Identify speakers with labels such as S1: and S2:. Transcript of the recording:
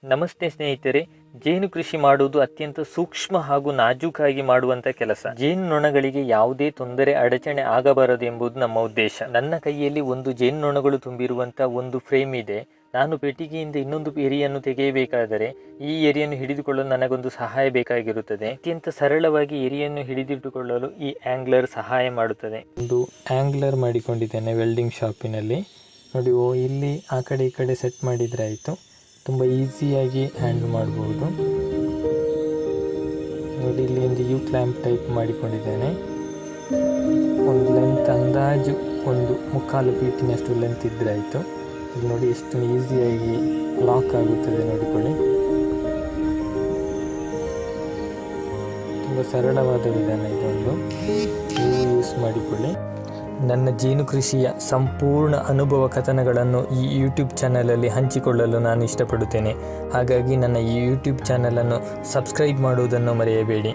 S1: ನಮಸ್ತೆ ಸ್ನೇಹಿತರೆ, ಜೇನು ಕೃಷಿ ಮಾಡುವುದು ಅತ್ಯಂತ ಸೂಕ್ಷ್ಮ ಹಾಗೂ ನಾಜೂಕಾಗಿ ಮಾಡುವಂಥ ಕೆಲಸ. ಜೇನು ನೊಣಗಳಿಗೆ ಯಾವುದೇ ತೊಂದರೆ ಅಡಚಣೆ ಆಗಬಾರದು ಎಂಬುದು ನಮ್ಮ ಉದ್ದೇಶ. ನನ್ನ ಕೈಯಲ್ಲಿ ಒಂದು ಜೇನು ನೊಣಗಳು ತುಂಬಿರುವಂಥ ಒಂದು ಫ್ರೇಮ್ ಇದೆ. ನಾನು ಪೆಟ್ಟಿಗೆಯಿಂದ ಇನ್ನೊಂದು ಎರಿಯನ್ನು ತೆಗೆಯಬೇಕಾದರೆ ಈ ಎರಿಯನ್ನು ಹಿಡಿದುಕೊಳ್ಳಲು ನನಗೊಂದು ಸಹಾಯ ಬೇಕಾಗಿರುತ್ತದೆ. ಅತ್ಯಂತ ಸರಳವಾಗಿ ಎರಿಯನ್ನು ಹಿಡಿದಿಟ್ಟುಕೊಳ್ಳಲು ಈ ಆಂಗ್ಲರ್ ಸಹಾಯ ಮಾಡುತ್ತದೆ. ಒಂದು ಆಂಗ್ಲರ್ ಮಾಡಿಕೊಂಡಿದ್ದೇನೆ ವೆಲ್ಡಿಂಗ್ ಶಾಪಿನಲ್ಲಿ. ನೋಡಿ, ಇಲ್ಲಿ ಆ ಕಡೆ ಈ ಕಡೆ ಸೆಟ್ ಮಾಡಿದರೆ ಆಯಿತು. ತುಂಬ ಈಸಿಯಾಗಿ ಹ್ಯಾಂಡಲ್ ಮಾಡ್ಬೋದು. ನೋಡಿ, ಇಲ್ಲಿ ಒಂದು ಯು ಕ್ಲ್ಯಾಂಪ್ ಟೈಪ್ ಮಾಡಿಕೊಂಡಿದ್ದೇನೆ. ಒಂದು ಲೆಂತ್ ಅಂದಾಜು ಒಂದು 3/4 ಫೀಟಿನಷ್ಟು ಲೆಂತ್ ಇದ್ದರೆ ಆಯಿತು. ಇಲ್ಲಿ ನೋಡಿ ಎಷ್ಟು ಈಸಿಯಾಗಿ ಲಾಕ್ ಆಗುತ್ತದೆ ನೋಡಿಕೊಳ್ಳಿ. ತುಂಬ ಸರಳವಾದ ವಿಧಾನ ಇದೊಂದು, ನೀವು ಯೂಸ್ ಮಾಡಿಕೊಳ್ಳಿ. ನನ್ನ ಜೇನು ಕೃಷಿಯ ಸಂಪೂರ್ಣ ಅನುಭವ ಕಥನಗಳನ್ನು ಈ ಯೂಟ್ಯೂಬ್ ಚಾನಲಲ್ಲಿ ಹಂಚಿಕೊಳ್ಳಲು ನಾನು ಇಷ್ಟಪಡುತ್ತೇನೆ. ಹಾಗಾಗಿ ನನ್ನ ಈ ಯೂಟ್ಯೂಬ್ ಚಾನಲನ್ನು ಸಬ್ಸ್ಕ್ರೈಬ್ ಮಾಡುವುದನ್ನು ಮರೆಯಬೇಡಿ.